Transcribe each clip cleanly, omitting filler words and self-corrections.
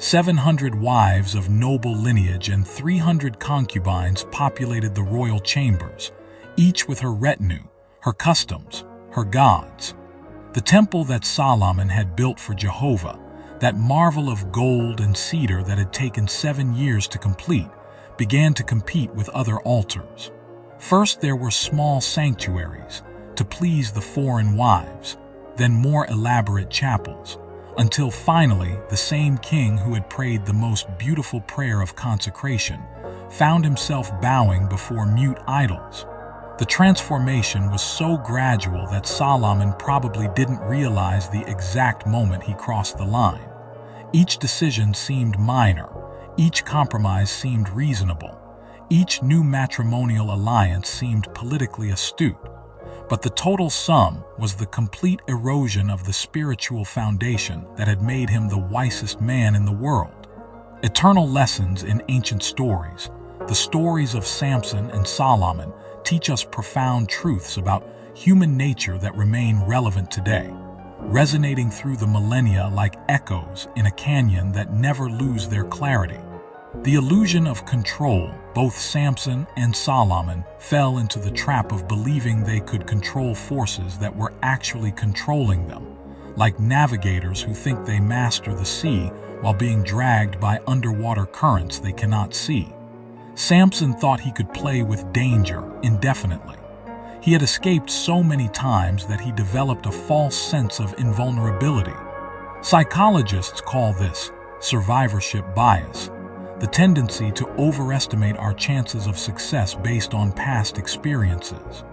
700 wives of noble lineage and 300 concubines populated the royal chambers, each with her retinue, her customs, her gods. The temple that Solomon had built for Jehovah, that marvel of gold and cedar that had taken 7 years to complete, began to compete with other altars. First there were small sanctuaries, to please the foreign wives, then more elaborate chapels, until finally the same king who had prayed the most beautiful prayer of consecration found himself bowing before mute idols. The transformation was so gradual that Solomon probably didn't realize the exact moment he crossed the line. Each decision seemed minor, each compromise seemed reasonable, each new matrimonial alliance seemed politically astute. But the total sum was the complete erosion of the spiritual foundation that had made him the wisest man in the world. Eternal lessons in ancient stories, the stories of Samson and Solomon, teach us profound truths about human nature that remain relevant today, resonating through the millennia like echoes in a canyon that never lose their clarity. The illusion of control, both Samson and Solomon fell into the trap of believing they could control forces that were actually controlling them, like navigators who think they master the sea while being dragged by underwater currents they cannot see. Samson thought he could play with danger indefinitely. He had escaped so many times that he developed a false sense of invulnerability. Psychologists call this survivorship bias, the tendency to overestimate our chances of success based on past experiences.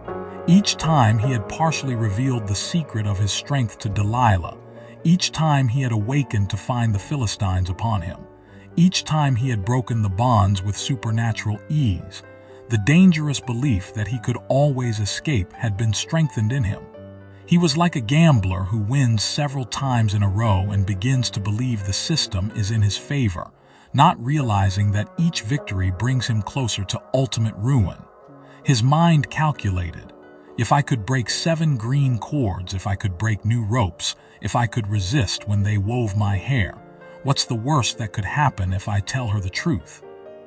Each time he had partially revealed the secret of his strength to Delilah, each time he had awakened to find the Philistines upon him, each time he had broken the bonds with supernatural ease, the dangerous belief that he could always escape had been strengthened in him. He was like a gambler who wins several times in a row and begins to believe the system is in his favor, not realizing that each victory brings him closer to ultimate ruin. His mind calculated, if I could break 7 green cords, if I could break new ropes, if I could resist when they wove my hair, what's the worst that could happen if I tell her the truth?